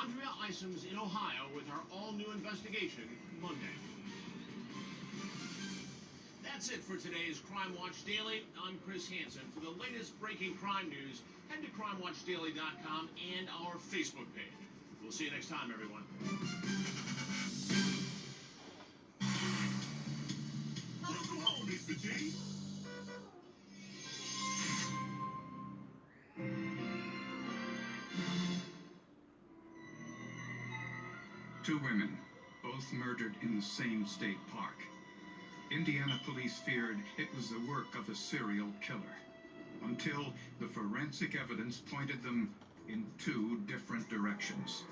Andrea Isom's in Ohio with our all-new investigation Monday. That's it for today's Crime Watch Daily. I'm Chris Hansen. For the latest breaking crime news, head to crimewatchdaily.com and our Facebook page. We'll see you next time, everyone. Welcome home, Mr. J. Two women, both murdered in the same state park. Indiana police feared it was the work of a serial killer, until the forensic evidence pointed them in two different directions.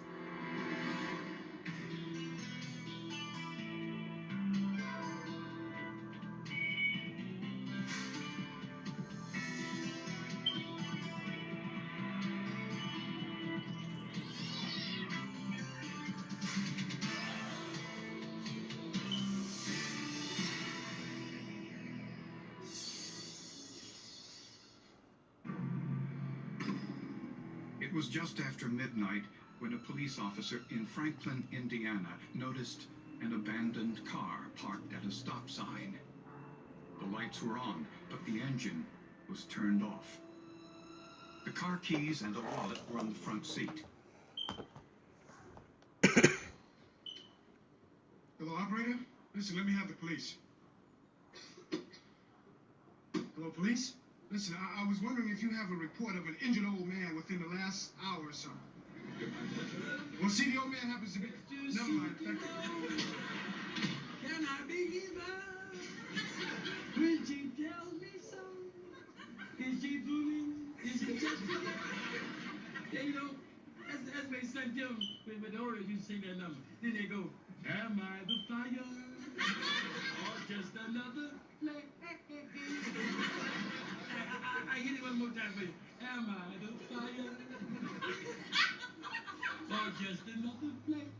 It was just after midnight when a police officer in Franklin, Indiana, noticed an abandoned car parked at a stop sign. The lights were on, but the engine was turned off. The car keys and a wallet were on the front seat. Hello, operator? Listen, let me have the police. Hello, police? Listen, I was wondering if you have a report of an injured old man within the last hour or so. Well, see, the old man happens to be... Never mind, thank you. Can I be given? When she tells me so? Is she fooling? Is she just yeah, you know, that's my son Jim, with the orders you sing that number. Then they go, am I the fire? Or just another flame? I hit it one more time for you. Am I the fire? Or just another flame?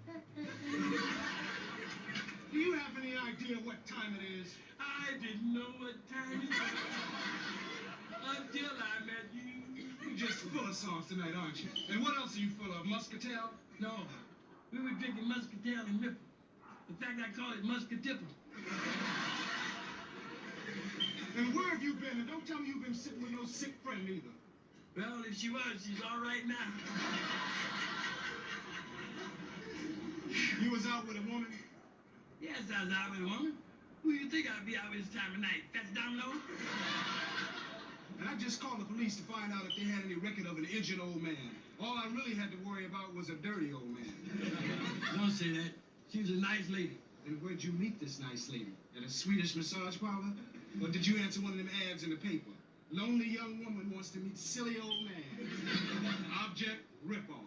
Do you have any idea what time it is? I didn't know what time it was until I met you. You're just full of songs tonight, aren't you? And what else are you full of? Muscatel? No, we were drinking Muscatel and Ripple. In fact, I call it Muscatipple. And where have you been? And don't tell me you've been sitting with no sick friend either. Well, if she was, she's all right now. You was out with a woman? Yes, I was out with a woman. Who do you think I'd be out with this time of night? Fats Domino? And I just called the police to find out if they had any record of an injured old man. All I really had to worry about was a dirty old man. Don't say that. She was a nice lady. And where'd you meet this nice lady? At a Swedish massage parlor? Or did you answer one of them ads in the paper? Lonely young woman wants to meet silly old man. Object, ripoff.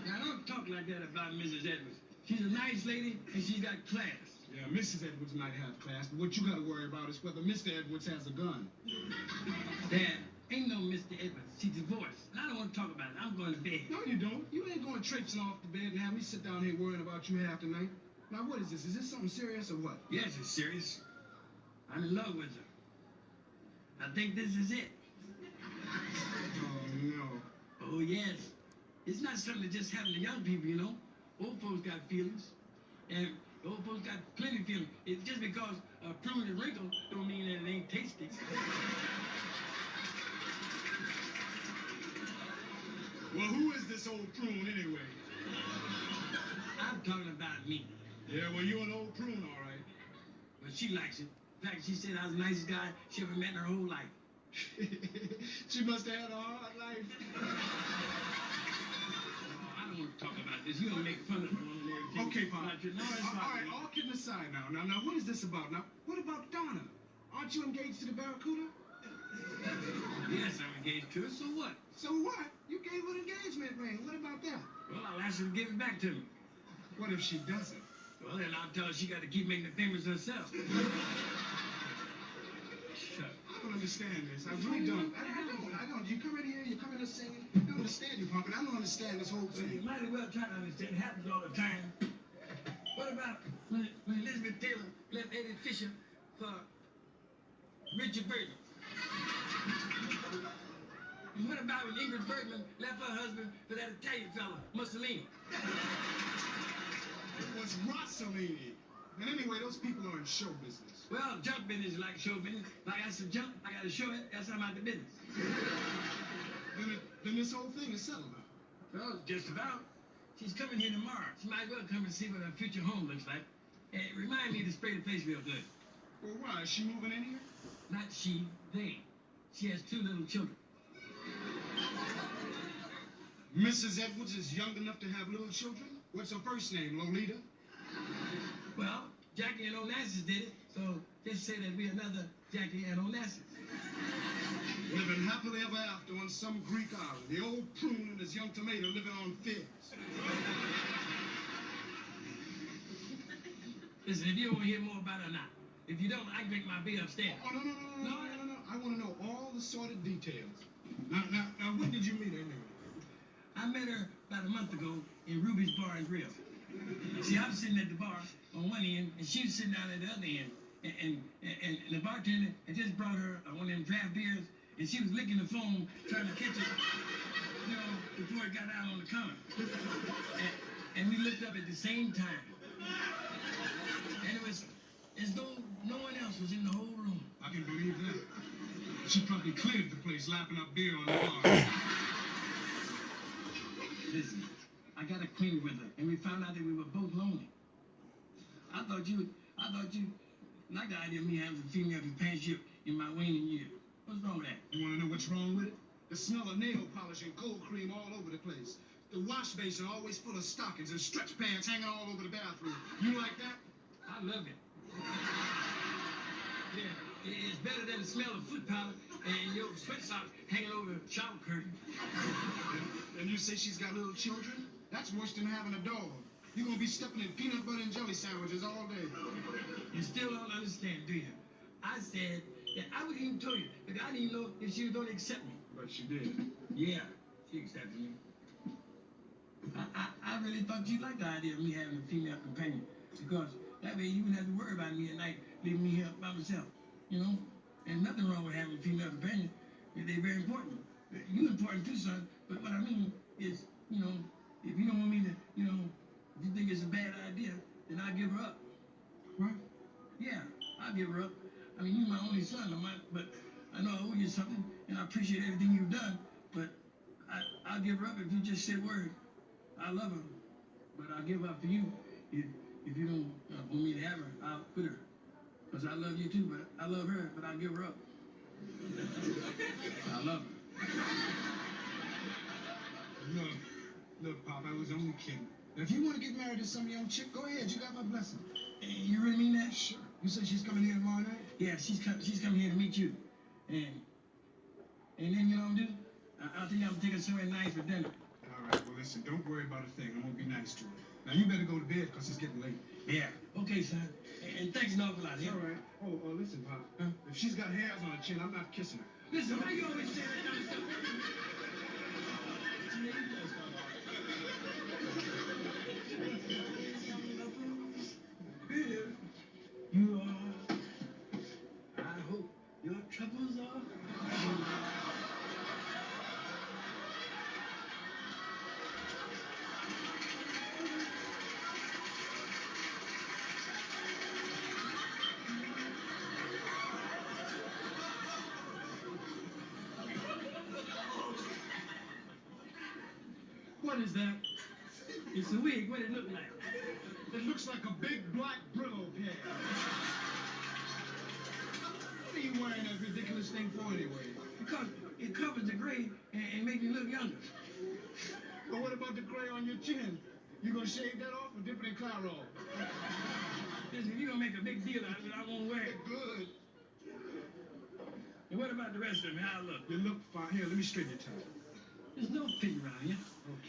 Now, don't talk like that about Mrs. Edwards. She's a nice lady, and she's got class. Yeah, Mrs. Edwards might have class, but what you gotta worry about is whether Mr. Edwards has a gun. Dad, ain't no Mr. Edwards. She's divorced. And I don't want to talk about it. I'm going to bed. No, you don't. You ain't going traipsing off the bed and have me sit down here worrying about you half the night. Now, what is this? Is this something serious or what? Yes, it's serious. I'm in love with her. I think this is it. Oh, no. Oh, yes. It's not something that just happens to young people, you know. Old folks got feelings. And old folks got plenty of feelings. It's just because a prune is wrinkled don't mean that it ain't tasty. Well, who is this old prune anyway? I'm talking about me. Yeah, well, you're an old prune, all right. But she likes it. In fact, she said I was the nicest guy she ever met in her whole life. She must have had a hard life. I don't want to talk about this. You're going to make fun of me and everything. Okay, fine. No, it's all fine. right, all kidding aside now. Now, what is this about? Now, what about Donna? Aren't you engaged to the Barracuda? Yes, I'm engaged to her. So what? So what? You gave her an engagement ring. What about that? Well, I'll ask her to give it back to me. What if she doesn't? Well, then I'll tell her she got to keep making the payments herself. I don't understand this. I really don't. I don't. You come in here, you come in here singing. I don't understand you, Punk, and I don't understand this whole Well, you thing. might as well try to understand. It happens all the time. What about when Elizabeth Taylor left Eddie Fisher for Richard Burton? And what about when Ingrid Bergman Bergman left her husband for that Italian fella, Mussolini. It was Rossellini. And anyway, those people are in show business. Well, junk business is like show business. If I got some junk, I got to show it. That's how I'm out the business. Then this whole thing is settled now. Well, just about. She's coming here tomorrow. She might as well come and see what her future home looks like. And remind me to spray the place real good. Well, why? Is she moving in here? Not she, they. She has 2 little children. Mrs. Edwards is young enough to have little children? What's her first name, Lolita? Well, Jackie and Onassis did it, so just say that we're another Jackie and Onassis. Living happily ever after on some Greek island. The old prune and his young tomato living on figs. Listen, if you want to hear more about her or not. If you don't, I can drink my beer upstairs. Oh, no. I want to know all the sordid details. Now, when did you meet her anyway? I met her about a month ago in Ruby's Bar and Grill. See, I was sitting at the bar on one end, and she was sitting down at the other end. And the bartender had just brought her one of them draft beers, and she was licking the foam, trying to catch it, before it got out on the counter. And we looked up at the same time. And it was as though no one else was in the whole room. I can believe that. She probably cleared the place, lapping up beer on the bar. Listen, I got acquainted with her, and we found out that we were both lonely. I thought you liked the idea of me having a female companionship in my waning years. What's wrong with that? You want to know what's wrong with it? The smell of nail polish and cold cream all over the place. The wash basin always full of stockings and stretch pants hanging all over the bathroom. You like that? I love it. Yeah, it's better than the smell of foot powder and your sweat socks hanging over the shower curtain. And you say she's got little children? That's worse than having a dog. You're going to be stepping in peanut butter and jelly sandwiches all day. You still don't understand, do you? I said that I wouldn't even tell you, because I didn't know if she was going to accept me. But she did. Yeah, she accepted me. I really thought you liked the idea of me having a female companion, because that way you wouldn't have to worry about me at night, leaving me here by myself, And nothing wrong with having a female companion. They're very important. You're important too, son, but what I mean is, if you don't want me to, if you think it's a bad idea, then I'll give her up. What? Yeah, I'll give her up. I mean, you're my only son, but I know I owe you something, and I appreciate everything you've done, but I'll give her up if you just say a word. I love her, but I'll give her up for you. If you don't want me to have her, I'll quit her. Because I love you too, but I love her, but I'll give her up. I love her. Look, Pop, I was only kidding. Now, if you want to get married to some young chick, go ahead. You got my blessing. You really mean that? Sure. You say she's coming here tomorrow night? Yeah, she's coming here to meet you. And then you know what I'm doing? I think I'm taking somewhere nice for dinner. All right, well, listen, don't worry about a thing. I'm going to be nice to her. Now, you better go to bed because it's getting late. Yeah. Okay, son. And thanks an awful lot. It's all right. Oh, listen, Pop. Huh? If she's got hairs on her chin, I'm not kissing her. Listen, why you always say that kind of stuff? Here you are. I hope your troubles are. What is that? It's a wig. What it look like? It looks like a big black Brillo pad. What are you wearing that ridiculous thing for anyway? Because it covers the gray and makes me look younger. But what about the gray on your chin? You gonna shave that off or dip it in Clairol? Listen, if you gonna make a big deal out of it, I won't wear it. Good. And what about the rest of me? How I look? You look fine. Here, let me straighten your tie. There's no pig around here.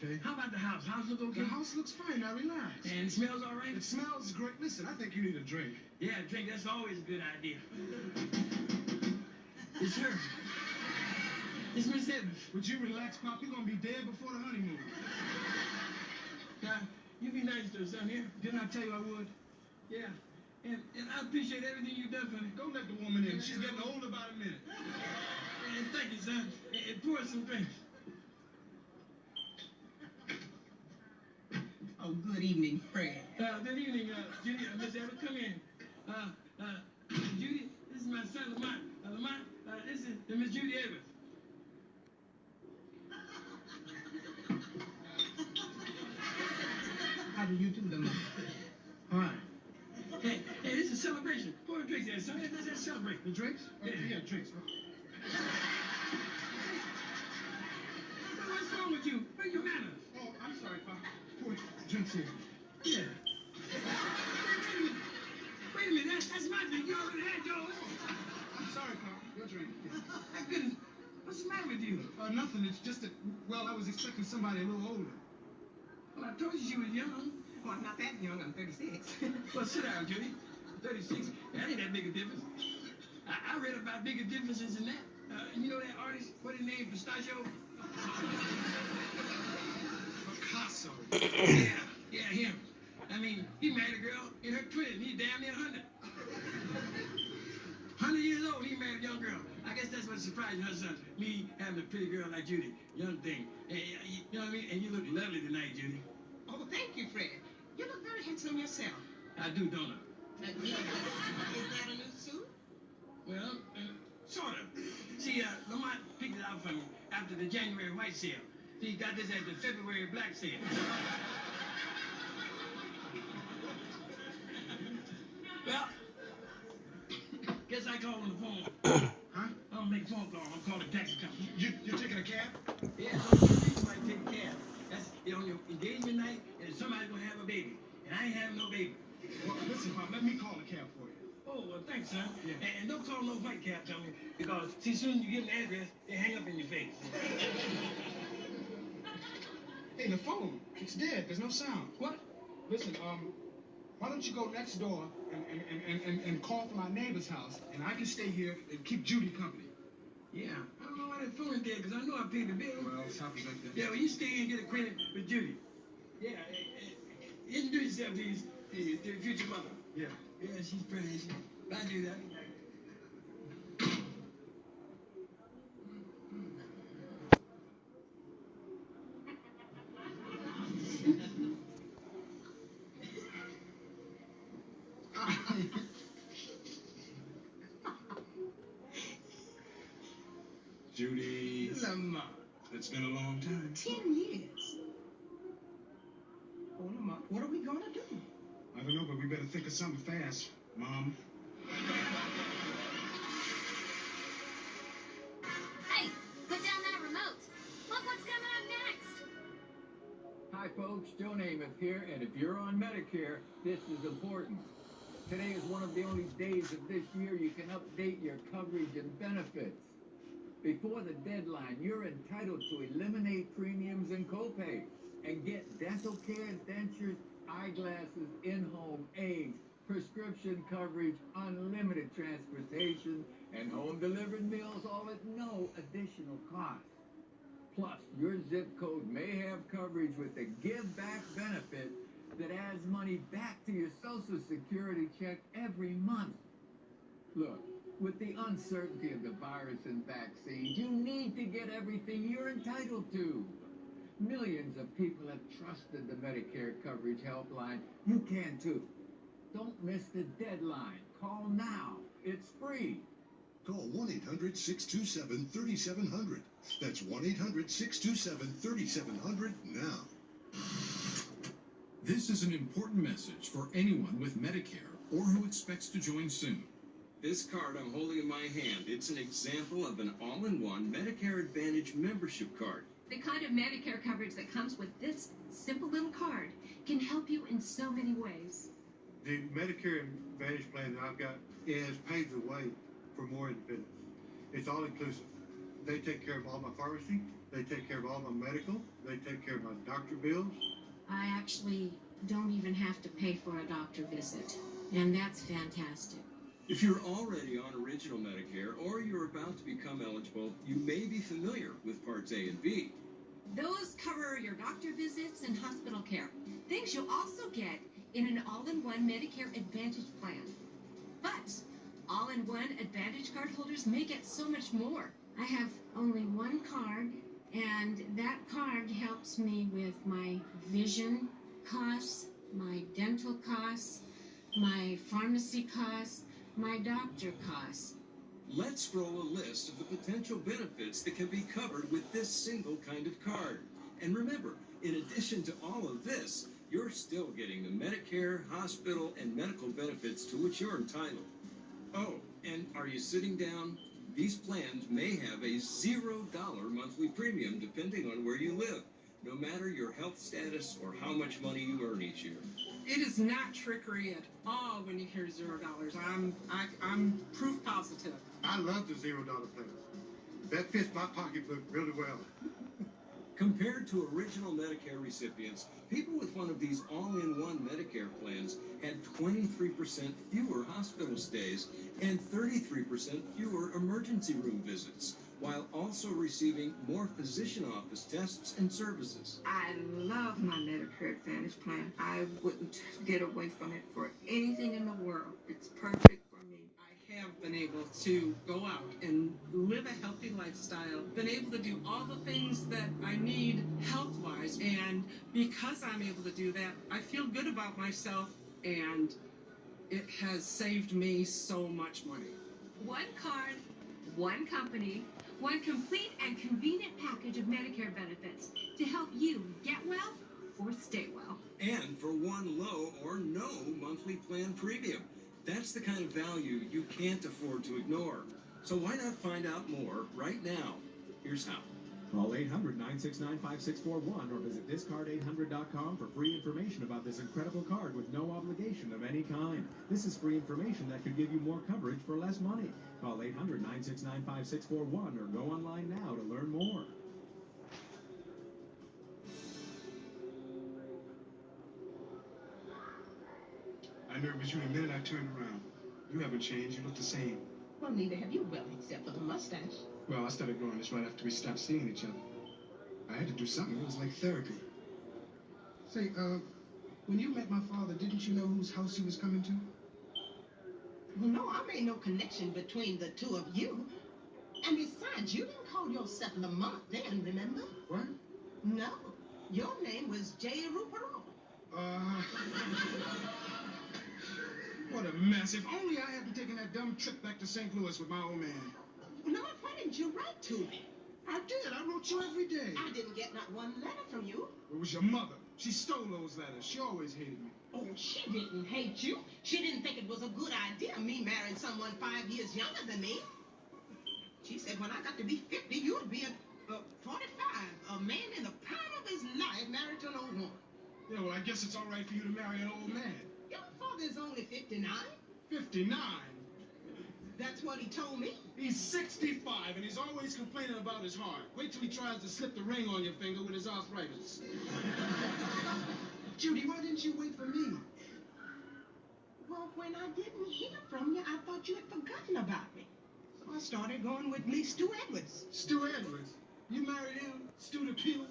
Okay. How about the house? House look okay? The house looks fine. Now relax. And it smells all right? It smells great. Listen, I think you need a drink. Yeah, a drink. That's always a good idea. It's her. It's Miss Evans. Would you relax, Pop? You're gonna be dead before the honeymoon. Now, you be nice to her, son, here. Didn't I tell you I would? Yeah. And I appreciate everything you've done for me. Don't let the woman in. She's getting old about a minute. And thank you, son. And pour us some drinks. Miss Evans, come in. Judy, this is my son, Lamont. Lamont, this is Miss Judy Evans. How do you do, Lamont? All right. Hey, this is a celebration. Pour the drinks there, son. Let's celebrate. The drinks? Yeah, drinks. What's wrong with you? Where are your manners? Oh, I'm sorry, Pop. Pour drinks here. Yeah. Wait a minute, that's my drink. You already had yours. I'm sorry, Pop. Your drink. My goodness. What's the matter with you? Nothing. It's just that, well, I was expecting somebody a little older. Well, I told you she was young. Well, I'm not that young. I'm 36. Well, sit down, Judy. 36. That ain't that big a difference. I read about bigger differences than that. You know that artist? What his name? Pistachio? Picasso. Yeah, him. I mean, he married a girl in her 20s. He's damn near 100. 100 years old, he married a young girl. I guess that's what surprised her son. Me having a pretty girl like Judy. Young thing. And, you know what I mean? And you look lovely tonight, Judy. Oh, thank you, Fred. You look very handsome yourself. I do, don't I? Is that a new suit? Well, sort of. See, Lamont picked it out for me after the January white sale. See, he got this at the February black sale. Well, guess I call on the phone. Huh? I'll make a phone call. I'm calling a taxi company. You're taking a cab? Yeah, so somebody take a cab. That's on your engagement night, and somebody's gonna have a baby. And I ain't having no baby. Well, listen, Pop, let me call a cab for you. Oh, well, thanks, son. Yeah. And don't call no white cab company, because, see, soon as you give them the address, they hang up in your face. Hey, the phone. It's dead. There's no sound. What? Listen, why don't you go next door and call from my neighbor's house, and I can stay here and keep Judy company. Yeah, I don't know why that phone is dead, because I know I paid the bill. Well, something like that. Yeah, well, you stay and get acquainted with Judy. Yeah, introduce yourself to your future mother. Yeah. Yeah, she's pretty, isn't she? I do that. Judy. Lamont. It's been a long time. 10 years. Oh, Lamont, what are we gonna do? I don't know, but we better think of something fast, Mom. Hey, put down that remote. Look what's coming up next. Hi folks, Joe Namath here, and if you're on Medicare, this is important. Today is one of the only days of this year you can update your coverage and benefits. Before the deadline, you're entitled to eliminate premiums and copays and get dental care, dentures, eyeglasses, in-home aids, prescription coverage, unlimited transportation, and home-delivered meals, all at no additional cost. Plus, your zip code may have coverage with a Give Back benefit that adds money back to your Social Security check every month. Look, with the uncertainty of the virus and vaccines, you need to get everything you're entitled to. Millions of people have trusted the Medicare coverage helpline. You can too. Don't miss the deadline. Call now. It's free. Call 1-800-627-3700. That's 1-800-627-3700 now. This is an important message for anyone with Medicare or who expects to join soon. This card I'm holding in my hand, it's an example of an all-in-one Medicare Advantage membership card. The kind of Medicare coverage that comes with this simple little card can help you in so many ways. The Medicare Advantage plan that I've got, it has paved the way for more independence. It's all inclusive. They take care of all my pharmacy, they take care of all my medical, they take care of my doctor bills. I actually don't even have to pay for a doctor visit, and that's fantastic. If you're already on original Medicare or you're about to become eligible, you may be familiar with Parts A and B. Those cover your doctor visits and hospital care, things you'll also get in an all-in-one Medicare Advantage plan. But all-in-one Advantage card holders may get so much more. I have only one card, and that card helps me with my vision costs, my dental costs, my pharmacy costs, my doctor costs. Let's roll a list of the potential benefits that can be covered with this single kind of card. And remember, in addition to all of this, you're still getting the Medicare, hospital, and medical benefits to which you're entitled. Oh, and are you sitting down? These plans may have a $0 monthly premium depending on where you live, no matter your health status or how much money you earn each year. It is not trickery at all when you hear $0. I'm proof positive. I love the $0 plans. That fits my pocketbook really well. Compared to original Medicare recipients, people with one of these all-in-one Medicare plans had 23% fewer hospital stays and 33% fewer emergency room visits, while also receiving more physician office tests and services. I love my Medicare Advantage plan. I wouldn't get away from it for anything in the world. It's perfect for me. I have been able to go out and live a healthy lifestyle, been able to do all the things that I need health-wise, and because I'm able to do that, I feel good about myself, and it has saved me so much money. One card, one company, one complete and convenient package of Medicare benefits to help you get well or stay well. And for one low or no monthly plan premium. That's the kind of value you can't afford to ignore. So why not find out more right now? Here's how. Call 800-969-5641 or visit discard800.com for free information about this incredible card with no obligation of any kind. This is free information that could give you more coverage for less money. Call 800-969-5641 or go online now to learn more. I knew it was you the minute I turned around. You haven't changed. You look the same. Well, neither have you, well, except for the mustache. Well, I started growing this right after we stopped seeing each other. I had to do something. It was like therapy. Say, when you met my father, didn't you know whose house he was coming to? Well, no, I made no connection between the two of you. And besides, you didn't call yourself Lamont then, remember? What? No. Your name was J. Rupert. What a mess. If only I hadn't taken that dumb trip back to St. Louis with my old man. Lord, why didn't you write to me? I did. I wrote you every day. I didn't get not one letter from you. It was your mother. She stole those letters. She always hated me. Oh, she didn't hate you. She didn't think it was a good idea, me marrying someone 5 years younger than me. She said when I got to be 50, you'd be a 45, a man in the prime of his life married to an old woman. Yeah, well, I guess it's all right for you to marry an old man. Your father's only 59. 59? That's what he told me. He's 65, and he's always complaining about his heart. Wait till he tries to slip the ring on your finger with his arthritis. Judy, why didn't you wait for me? Well, when I didn't hear from you, I thought you had forgotten about me. So I started going with me, Stu Edwards. Stu Edwards? You married him, Stu the Pew?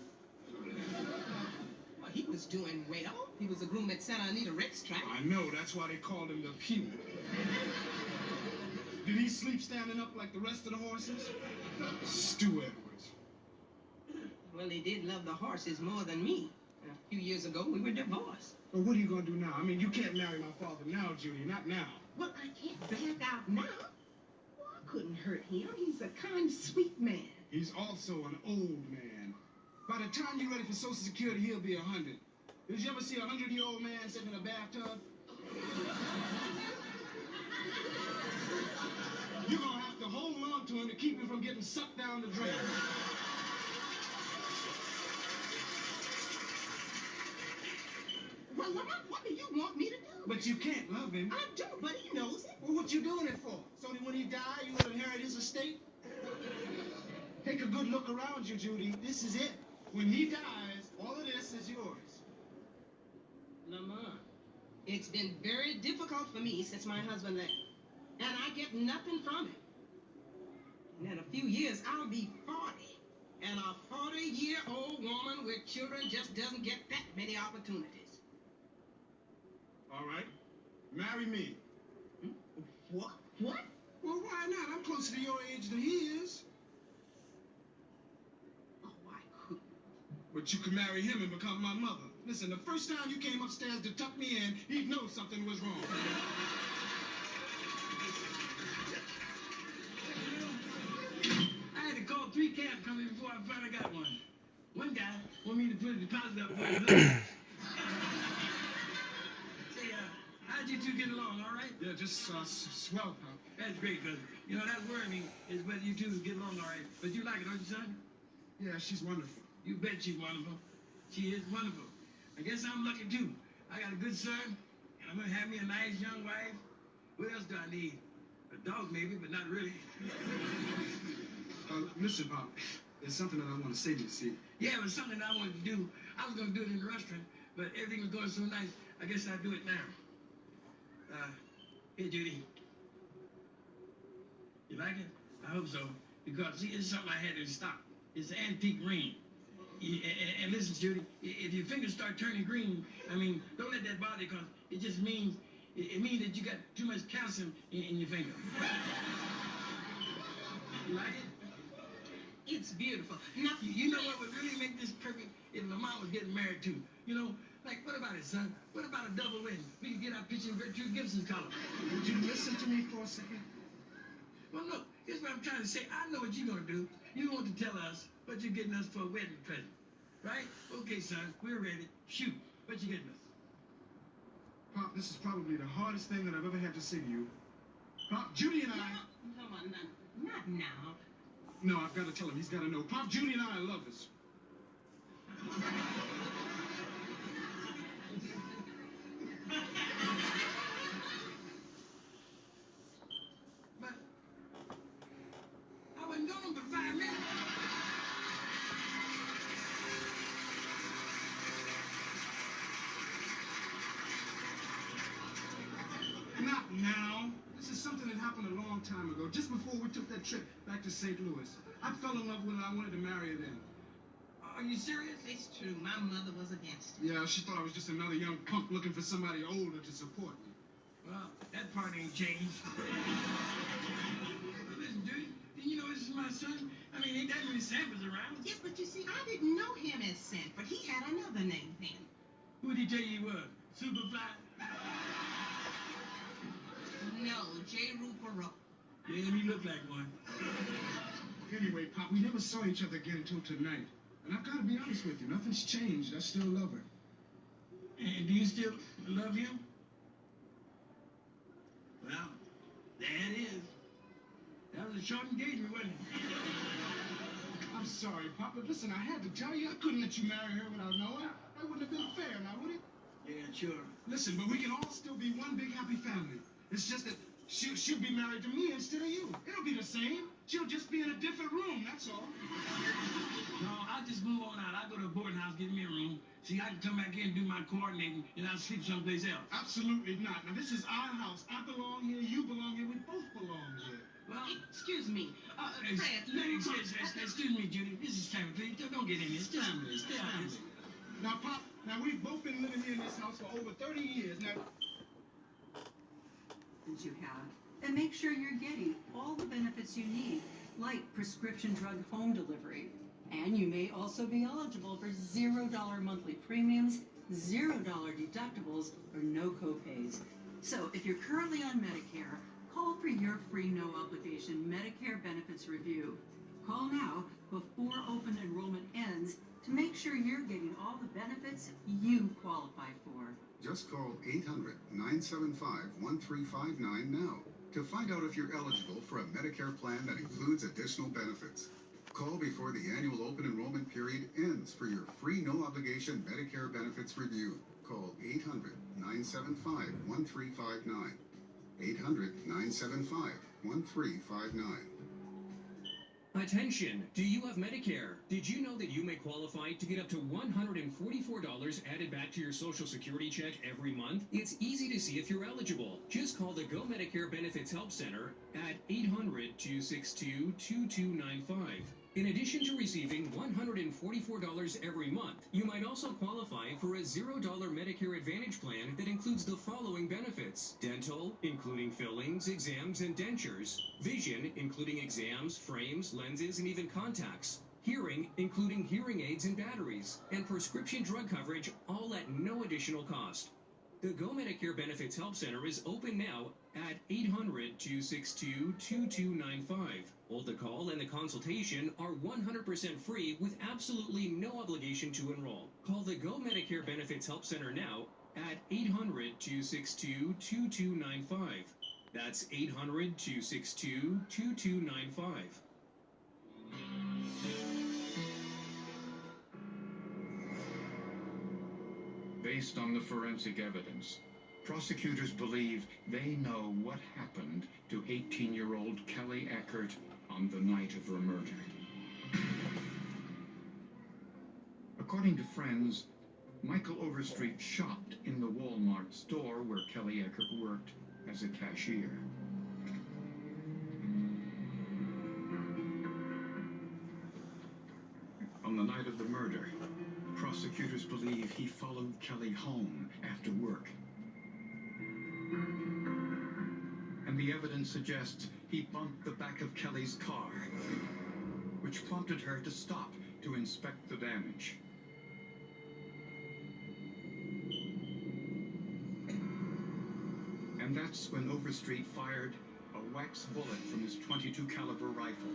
Well, he was doing well. He was a groom at Santa Anita racetrack. I know, that's why they called him the Pew. Did he sleep standing up like the rest of the horses? Stu Edwards. Well, he did love the horses more than me. A few years ago, we were divorced. Well, what are you going to do now? I mean, you can't marry my father now, Judy. Not now. Well, I can't back out now. Well, I couldn't hurt him. He's a kind, sweet man. He's also an old man. By the time you're ready for Social Security, he'll be 100. Did you ever see a 100-year-old man sitting in a bathtub? You're going to have to hold on to him to keep him from getting sucked down the drain. Well, Lamont, what do you want me to do? But you can't love him. I do, but he knows it. Well, what you doing it for? So that when he dies, you will inherit his estate? Take a good look around you, Judy. This is it. When he dies, all of this is yours. Lamont, it's been very difficult for me since my husband left. And I get nothing from it. And in a few years, I'll be 40. And a 40-year-old woman with children just doesn't get that many opportunities. All right. Marry me. What? What? Well, why not? I'm closer to your age than he is. Oh, I couldn't. But you could marry him and become my mother. Listen, the first time you came upstairs to tuck me in, he'd know something was wrong. I had to call 3 cabs coming before I finally got one. One guy wanted me to put a deposit up for his husband. Say, how'd you two get along, all right? Yeah, just swell, Pop. That's great, because, that worried me, is whether you two get along all right. But you like it, don't you, son? Yeah, she's wonderful. You bet she's wonderful. She is wonderful. I guess I'm lucky, too. I got a good son, and I'm going to have me a nice young wife. What else do I need? A dog, maybe, but not really. Listen, Pop, there's something that I want to say to you, see. Yeah, it was something I wanted to do. I was going to do it in the restaurant, but everything was going so nice, I guess I'll do it now. Here, Judy. You like it? I hope so. Because, see, it's something I had in stock. It's an antique ring. And listen, Judy, if your fingers start turning green, don't let that bother you, because it just means, it means that you got too much calcium in your finger. You like it? It's beautiful. You know what would really make this perfect if my mom was getting married too? Like, what about it, son? What about a double wedding? We could get our picture in Gertrude Gibson's color. Would you listen to me for a second? Well, look, here's what I'm trying to say. I know what you're going to do. You want to tell us what you're getting us for a wedding present, right? Okay, son, we're ready. Shoot, what you getting us? Pop, this is probably the hardest thing that I've ever had to say to you. Pop, Judy and I... No, come on, not now. No, I've got to tell him. He's got to know. Pop, Judy and I are lovers. But I wasn't gone for 5 minutes. Not now. This is something that happened a long time ago, just before we took that trip back to St. Louis. I fell in love with her. I wanted to marry her then. Are you serious? It's true. My mother was against it. Yeah, she thought I was just another young punk looking for somebody older to support me. Well, that part ain't changed. Listen, dude, didn't you know this is my son? Ain't that many Sanfords around? Yes, but you see, I didn't know him as Sanford. He had another name then. Who did he tell you he was? Superfly? No, J. Rupero. Yeah, he looked like one. Anyway, Pop, we never saw each other again until tonight. And I've got to be honest with you, nothing's changed. I still love her. And do you still love him? Well, there it is. That was a short engagement, wasn't it? I'm sorry, Pop, but listen, I had to tell you. I couldn't let you marry her without knowing. That wouldn't have been fair, now, would it? Yeah, sure. Listen, but we can all still be one big happy family. It's just that she'll be married to me instead of you. It'll be the same. She'll just be in a different room, that's all. No, I'll just move on out. I'll go to a boarding house, get me a room. See, I can come back here and do my coordinating, and I'll sleep someplace else. Absolutely not. Now, this is our house. I belong here, you belong here, we both belong here. Well, excuse me. Fred, excuse me, Judy. This is time, please. Don't get in this. Stay out of this. Stay out of this. Now, Pop, we've both been living here in this house for over 30 years. Now... That you have, and make sure you're getting all the benefits you need, like prescription drug home delivery. And you may also be eligible for $0 monthly premiums, $0 deductibles, or no copays. So if you're currently on Medicare, call for your free no-obligation Medicare benefits review. Call now before open enrollment ends to make sure you're getting all the benefits you qualify for. Just call 800-975-1359 now to find out if you're eligible for a Medicare plan that includes additional benefits. Call before the annual open enrollment period ends for your free no-obligation Medicare benefits review. Call 800-975-1359. 800-975-1359. Attention! Do you have Medicare? Did you know that you may qualify to get up to $144 added back to your Social Security check every month? It's easy to see if you're eligible. Just call the Go Medicare Benefits Help Center at 800-262-2295. In addition to receiving $144 every month, you might also qualify for a $0 Medicare Advantage plan that includes the following benefits: dental, including fillings, exams, and dentures; vision, including exams, frames, lenses, and even contacts; hearing, including hearing aids and batteries, and prescription drug coverage, all at no additional cost. The Go Medicare Benefits Help Center is open now at 800-262-2295. Both the call and the consultation are 100% free with absolutely no obligation to enroll. Call the Go Medicare Benefits Help Center now at 800-262-2295. That's 800-262-2295. Based on the forensic evidence, prosecutors believe they know what happened to 18-year-old Kelly Eckert on the night of her murder. According to friends, Michael Overstreet shopped in the Walmart store where Kelly Eckert worked as a cashier. On the night of the murder, prosecutors believe he followed Kelly home after work. And the evidence suggests he bumped the back of Kelly's car, which prompted her to stop to inspect the damage. And that's when Overstreet fired a wax bullet from his .22 caliber rifle.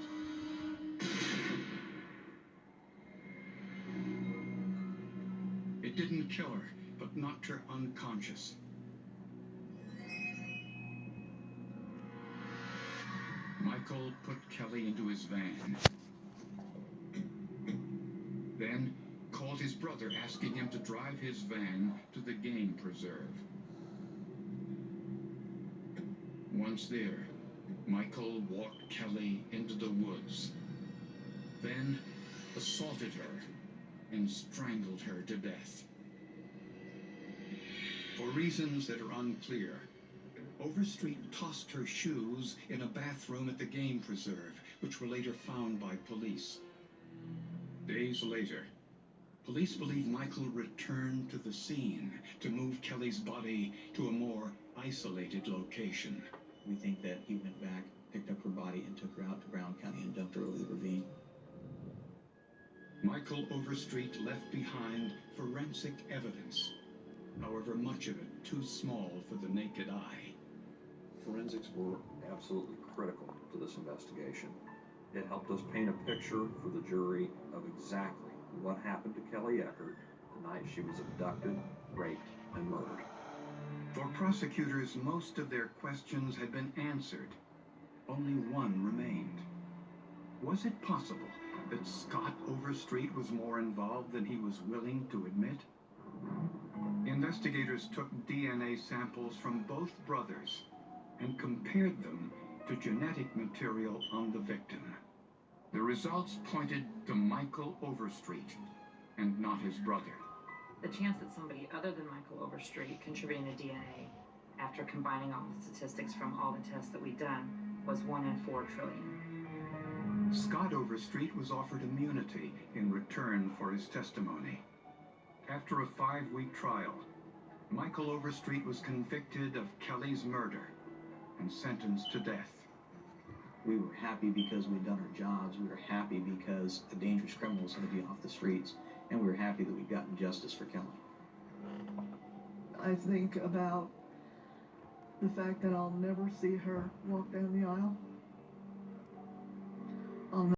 It didn't kill her, but knocked her unconscious. Michael put Kelly into his van. Then called his brother, asking him to drive his van to the game preserve. Once there, Michael walked Kelly into the woods, then assaulted her and strangled her to death. For reasons that are unclear, Overstreet tossed her shoes in a bathroom at the game preserve, which were later found by police. Days later, police believe Michael returned to the scene to move Kelly's body to a more isolated location. We think that he went back, picked up her body, and took her out to Brown County and dumped her over the ravine. Michael Overstreet left behind forensic evidence, however much of it too small for the naked eye. Forensics were absolutely critical to this investigation. It helped us paint a picture for the jury of exactly what happened to Kelly Eckert the night she was abducted, raped, and murdered. For prosecutors, most of their questions had been answered. Only one remained. Was it possible that Scott Overstreet was more involved than he was willing to admit? Investigators took DNA samples from both brothers and compared them to genetic material on the victim. The results pointed to Michael Overstreet and not his brother. The chance that somebody other than Michael Overstreet contributing to DNA after combining all the statistics from all the tests that we've done was 1 in 4 trillion. Scott Overstreet was offered immunity in return for his testimony. After a 5-week trial, Michael Overstreet was convicted of Kelly's murder and sentenced to death. We were happy because we'd done our jobs. We were happy because a dangerous criminal was going to be off the streets. And we were happy that we'd gotten justice for Kelly. I think about the fact that I'll never see her walk down the aisle. I'll